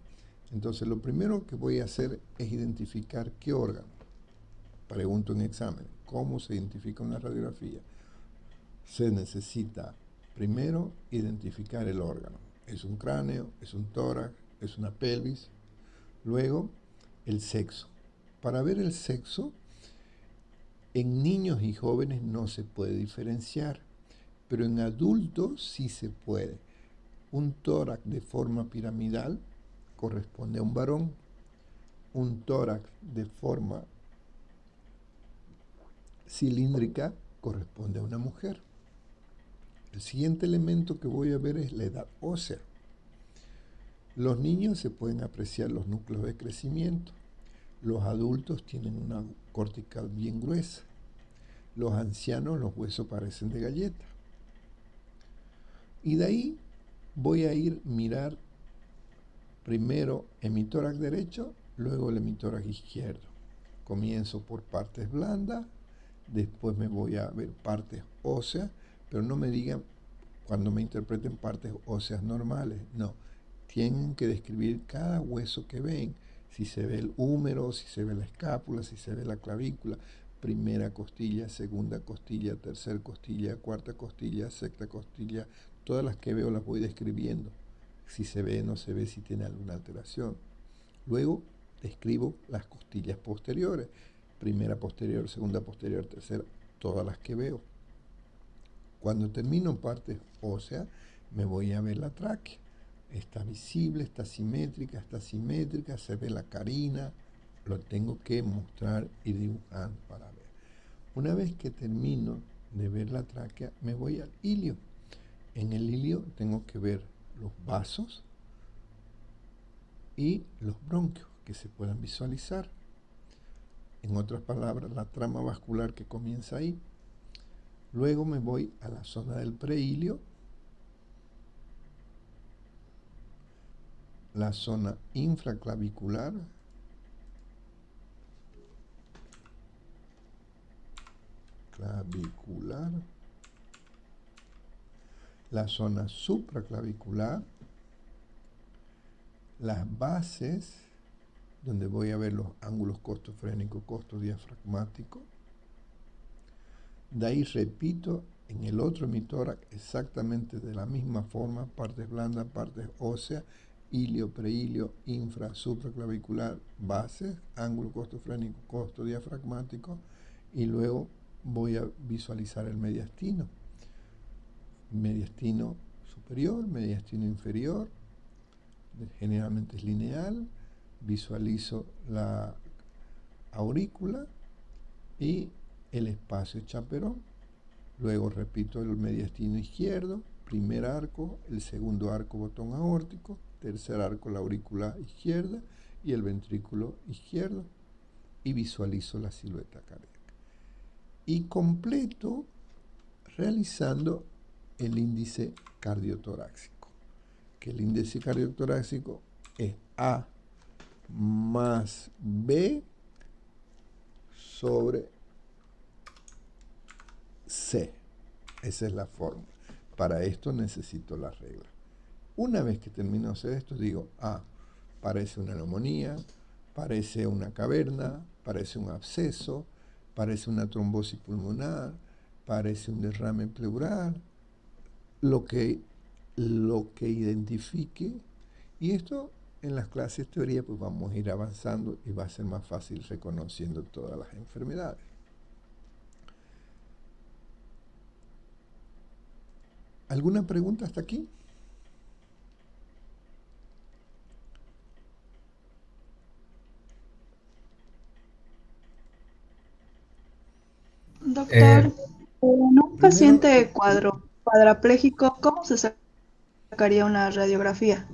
Entonces, lo primero que voy a hacer es identificar qué órgano. Pregunto en examen, ¿cómo se identifica una radiografía? Se necesita primero identificar el órgano. ¿Es un cráneo? ¿Es un tórax? ¿Es una pelvis? Luego, el sexo. Para ver el sexo, en niños y jóvenes no se puede diferenciar, pero en adultos sí se puede. Un tórax de forma piramidal corresponde a un varón. Un tórax de forma cilíndrica corresponde a una mujer. El siguiente elemento que voy a ver es la edad ósea. Los niños se pueden apreciar los núcleos de crecimiento. Los adultos tienen una cortical bien gruesa. Los ancianos, los huesos parecen de galleta. Y de ahí voy a ir mirar primero hemitórax derecho, luego el hemitórax izquierdo. Comienzo por partes blandas, después me voy a ver partes óseas, pero no me digan cuando me interpreten partes óseas normales, no. tienen que describir cada hueso que ven, si se ve el húmero, si se ve la escápula, si se ve la clavícula, primera costilla, segunda costilla, tercera costilla, cuarta costilla, sexta costilla, todas las que veo las voy describiendo, si se ve, no se ve, si tiene alguna alteración. Luego describo las costillas posteriores, primera posterior, segunda posterior, tercera, todas las que veo. Cuando termino parte ósea, me voy a ver la tráquea. Está visible, está simétrica, se ve la carina, lo tengo que mostrar y dibujar para ver. Una vez que termino de ver la tráquea, me voy al ilio. En el ilio tengo que ver los vasos y los bronquios que se puedan visualizar. En otras palabras, la trama vascular que comienza ahí. Luego me voy a la zona del preilio, la zona infraclavicular, la zona supraclavicular, las bases, donde voy a ver los ángulos costofrénico, costodiafragmático. De ahí repito en el otro hemitórax exactamente de la misma forma, partes blandas, partes óseas, ilio, preilio, infra, supraclavicular, bases, ángulo costofrénico, costodiafragmático, y luego voy a visualizar el mediastino. Mediastino superior, mediastino inferior, generalmente es lineal, visualizo la aurícula y el espacio chaperón. Luego repito el mediastino izquierdo, primer arco, el segundo arco botón aórtico, tercer arco la aurícula izquierda y el ventrículo izquierdo, y visualizo la silueta cardíaca. Y completo realizando el índice cardiotorácico, que el índice cardiotorácico es A más B sobre C. Esa es la fórmula. Para esto necesito la regla. Una vez que termino de hacer esto, digo, parece una neumonía, parece una caverna, parece un absceso, parece una trombosis pulmonar, parece un derrame pleural, lo que identifique. Y esto en las clases de teoría pues vamos a ir avanzando y va a ser más fácil reconociendo todas las enfermedades. ¿Alguna pregunta hasta aquí? Doctor, en un Primero, paciente cuadrapléjico, ¿cómo se sacaría una radiografía?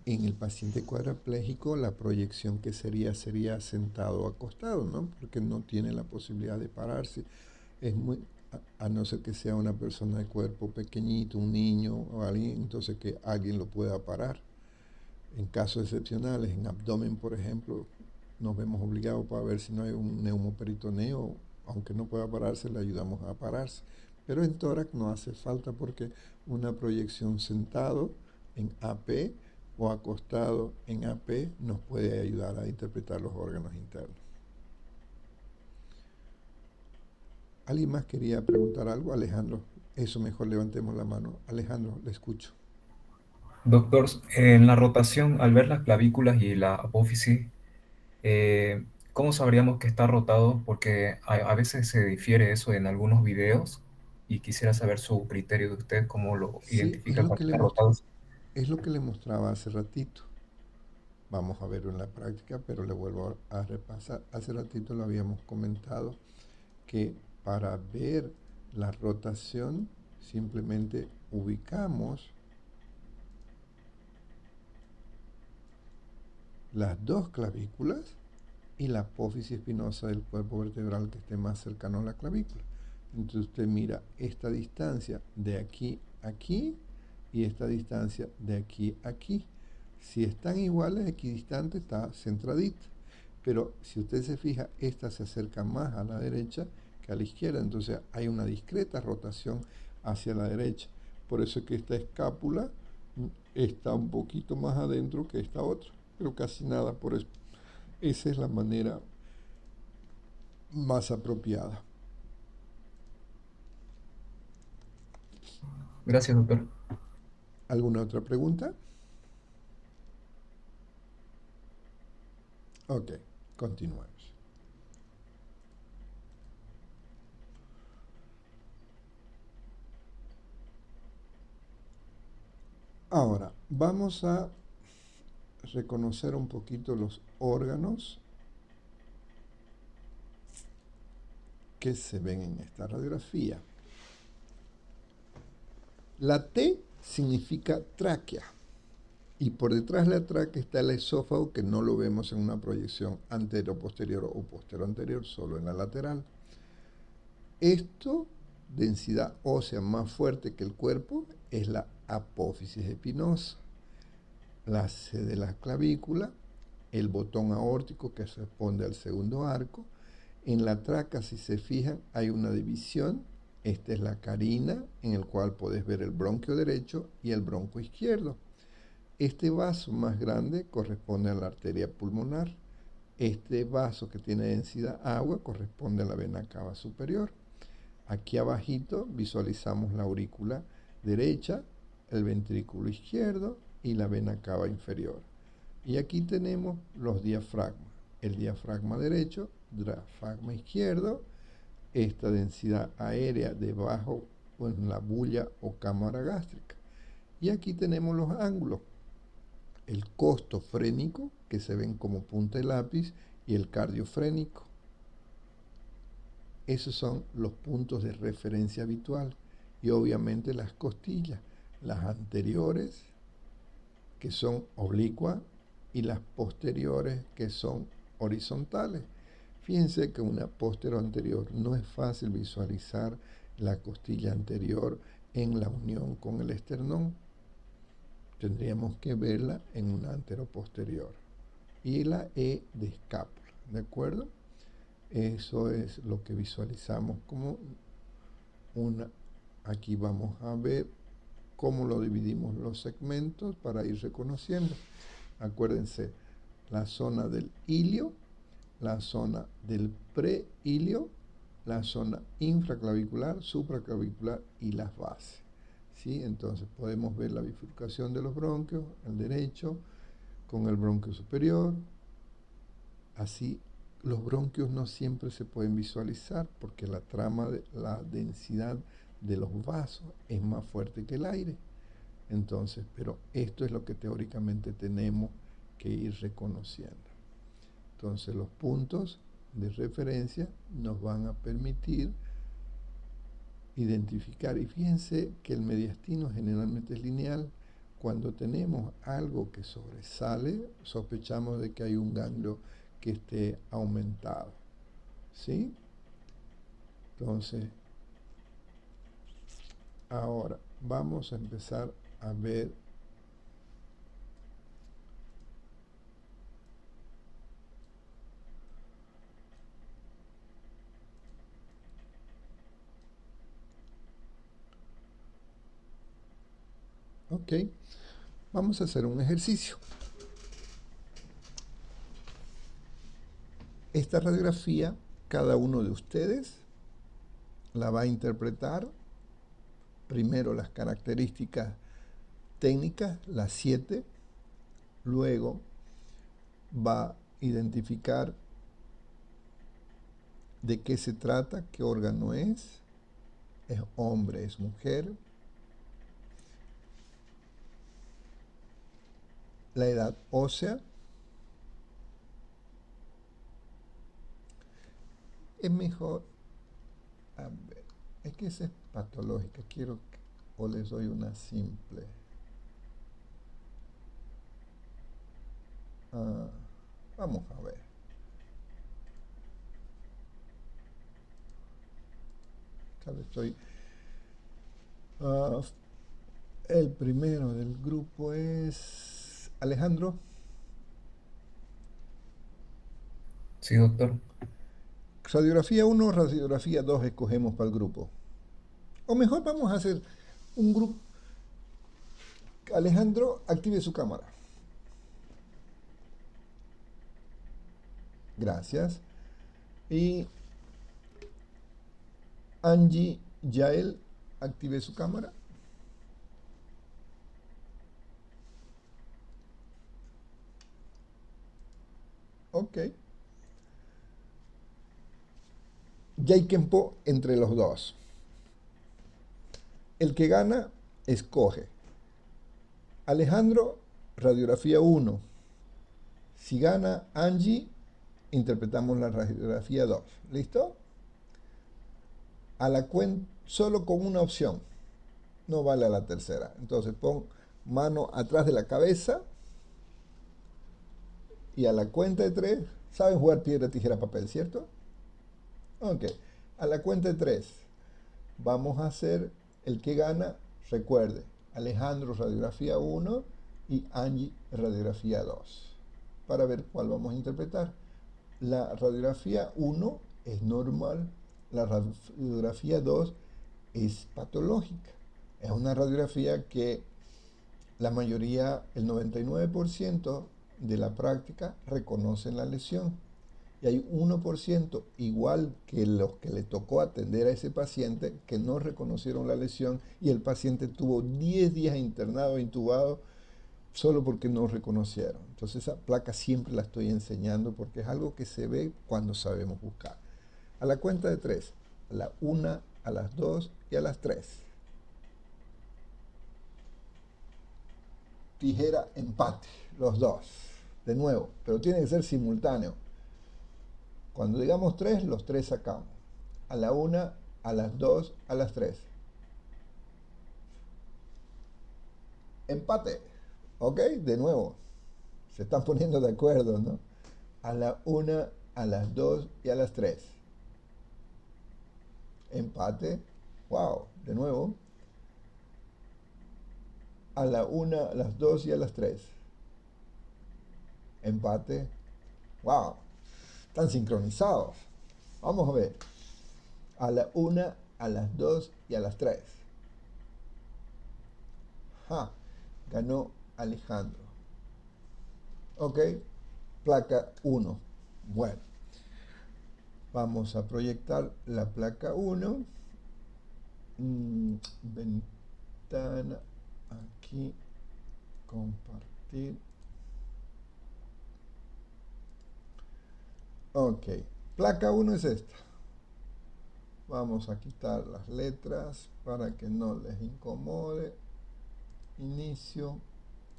en el paciente cuadraplégico la proyección que sería sentado o acostado, ¿no? Porque no tiene la posibilidad de pararse. Es muy, a no ser que sea una persona de cuerpo pequeñito, un niño o alguien, entonces que alguien lo pueda parar. En casos excepcionales, en abdomen, por ejemplo, nos vemos obligados para ver si no hay un neumoperitoneo, aunque no pueda pararse, le ayudamos a pararse. Pero en tórax no hace falta porque una proyección sentado en AP o acostado en AP nos puede ayudar a interpretar los órganos internos. ¿Alguien más quería preguntar algo? Alejandro, eso mejor levantemos la mano. Alejandro, le escucho. Doctor, en la rotación, al ver las clavículas y la apófisis, ¿cómo sabríamos que está rotado? Porque a veces se difiere eso en algunos videos y quisiera saber su criterio de usted, cómo lo Sí, identifica cuando está rotado. es lo que le mostraba hace ratito. Vamos a verlo en la práctica, pero le vuelvo a repasar. Hace ratito lo habíamos comentado que para ver la rotación simplemente ubicamos las dos clavículas y la apófisis espinosa del cuerpo vertebral que esté más cercano a la clavícula. Entonces usted mira esta distancia de aquí a aquí y esta distancia de aquí a aquí. Si están iguales, equidistante está centradita. Pero si usted se fija, esta se acerca más a la derecha que a la izquierda. Entonces hay una discreta rotación hacia la derecha. Por eso es que esta escápula está un poquito más adentro que esta otra, pero casi nada por eso. Esa es la manera más apropiada. Gracias, doctor. ¿Alguna otra pregunta? Ok, continuemos. Ahora, vamos a reconocer un poquito los órganos que se ven en esta radiografía. La T significa tráquea y por detrás de la tráquea está el esófago, que no lo vemos en una proyección anterior-posterior o posterior-anterior, solo en la lateral. Esto, densidad ósea más fuerte que el cuerpo, es la apófisis espinosa. La C de la clavícula, el botón aórtico que responde al segundo arco. En la tráquea, si se fijan, hay una división. Esta es la carina, en el cual podés ver el bronquio derecho y el bronquio izquierdo. Este vaso más grande corresponde a la arteria pulmonar. Este vaso que tiene densidad agua corresponde a la vena cava superior. Aquí abajito visualizamos la aurícula derecha, el ventrículo izquierdo y la vena cava inferior. Y aquí tenemos los diafragmas. El diafragma derecho, diafragma izquierdo, esta densidad aérea debajo en la bulla o cámara gástrica. Y aquí tenemos los ángulos. El costo frénico, que se ven como punta de lápiz, y el cardiofrénico. Esos son los puntos de referencia habitual. Y obviamente las costillas, las anteriores, que son oblicuas, y las posteriores, que son horizontales. Fíjense que una posterior anterior no es fácil visualizar la costilla anterior en la unión con el esternón. Tendríamos que verla en una anteroposterior. Y la E de escápula, ¿de acuerdo? Eso es lo que visualizamos como una. Aquí vamos a ver cómo lo dividimos los segmentos para ir reconociendo. Acuérdense, la zona del ilio, la zona del preilio, la zona infraclavicular, supraclavicular y las bases. ¿Sí? Entonces podemos ver la bifurcación de los bronquios, el derecho con el bronquio superior. Así, los bronquios no siempre se pueden visualizar porque la trama de la densidad de los vasos es más fuerte que el aire. Entonces, pero esto es lo que teóricamente tenemos que ir reconociendo. Entonces, los puntos de referencia nos van a permitir identificar. Y fíjense que el mediastino generalmente es lineal. Cuando tenemos algo que sobresale, sospechamos de que hay un ganglio que esté aumentado. ¿Sí? Entonces, ahora vamos a empezar a ver ok, vamos a hacer un ejercicio. Esta radiografía, cada uno de ustedes la va a interpretar. Primero las características técnicas, las 7. Luego va a identificar de qué se trata, qué órgano es hombre, es mujer, la edad ósea, es mejor, a ver, es que esa es patológica, o les doy una simple. Vamos a ver. Estoy, el primero del grupo es Alejandro. Sí, doctor. Radiografía 1, radiografía 2 escogemos para el grupo. O mejor vamos a hacer un grupo. Alejandro, active su cámara. Gracias. Y Angie Yael, active su cámara. Ok. Jaikenpo entre los dos. El que gana, escoge. Alejandro, radiografía 1. Si gana Angie, interpretamos la radiografía 2. ¿Listo? A la cuenta, solo con una opción. No vale a la tercera. Entonces pon mano atrás de la cabeza. Y a la cuenta de 3, ¿saben jugar piedra, tijera, papel, cierto? Ok. A la cuenta de 3, vamos a hacer el que gana. Recuerde, Alejandro radiografía 1 y Angie radiografía 2. Para ver cuál vamos a interpretar. La radiografía 1 es normal. La radiografía 2 es patológica. Es una radiografía que la mayoría, el 99% de la práctica, reconocen la lesión. Y hay 1%, igual que los que le tocó atender a ese paciente, que no reconocieron la lesión y el paciente tuvo 10 días internado, intubado, solo porque no reconocieron. Entonces esa placa siempre la estoy enseñando porque es algo que se ve cuando sabemos buscar. A la cuenta de 3, a la 1, a las 2 y a las 3. Tijera, empate, los dos. De nuevo, pero tiene que ser simultáneo. Cuando digamos 3, los 3 sacamos. A la 1, a las 2, a las 3. Empate. ¿Ok? De nuevo. Se están poniendo de acuerdo, ¿no? A la 1, a las 2 y a las 3. Empate. Wow. De nuevo. A la 1, a las 2 y a las 3. Empate. Wow. Están sincronizados. Vamos a ver. A la 1, a las 2 y a las 3. Ja. Ganó Alejandro. Ok. Placa 1. Bueno. Vamos a proyectar la placa 1. Ventana. Aquí. Compartir. Ok. Placa 1 es esta. Vamos a quitar las letras para que no les incomode. Inicio.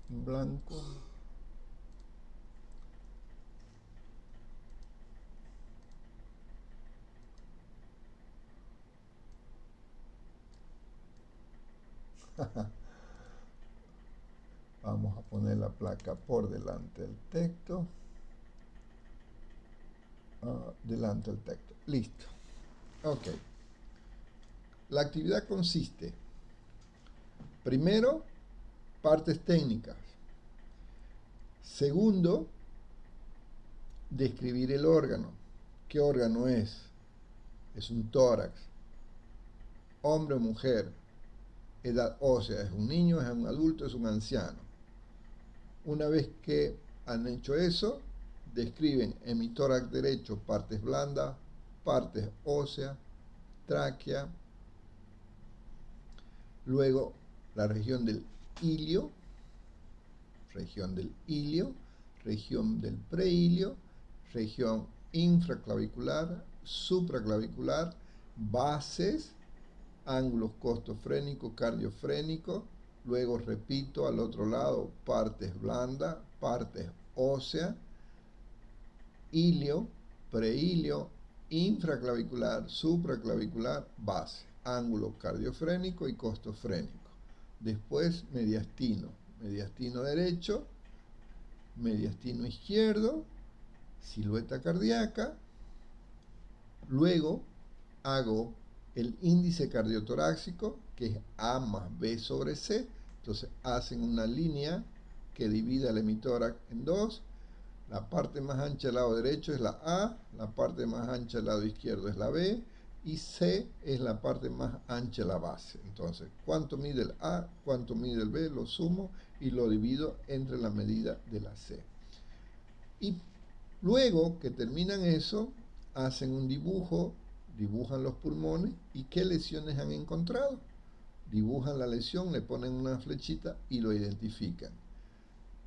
Blanco. Vamos a poner la placa por delante del texto. Delante del texto. Listo. Ok. La actividad consiste, primero, partes técnicas. Segundo, describir el órgano. ¿Qué órgano es? Es un tórax. Hombre o mujer. Edad ósea. ¿Es un niño? ¿Es un adulto? ¿Es un anciano? Una vez que han hecho eso, describen en mi tórax derecho partes blandas, partes óseas, tráquea, luego la región del ilio, región del prehilio, región infraclavicular, supraclavicular, bases, ángulos costofrénico, cardiofrénico. Luego repito al otro lado, partes blandas, partes óseas, ilio, prehilio, infraclavicular, supraclavicular, base, ángulo cardiofrénico y costofrénico. Después mediastino derecho, mediastino izquierdo, silueta cardíaca. Luego hago el índice cardiotorácico, que es A más B sobre C. Entonces hacen una línea que divide el hemitórax en dos. La parte más ancha del lado derecho es la A, la parte más ancha del lado izquierdo es la B. y C es la parte más ancha de la base. Entonces, ¿cuánto mide el A? ¿Cuánto mide el B? Lo sumo y lo divido entre la medida de la C. Y luego que terminan eso, hacen un dibujo, dibujan los pulmones y qué lesiones han encontrado. Dibujan la lesión, le ponen una flechita y lo identifican.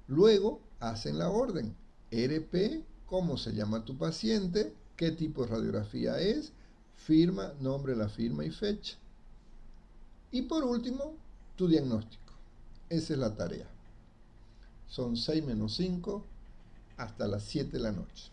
Luego hacen la orden. RP, cómo se llama tu paciente, qué tipo de radiografía es, firma, nombre, la firma y fecha. Y por último, tu diagnóstico. Esa es la tarea. Son 6 menos 5 hasta las 7 de la noche.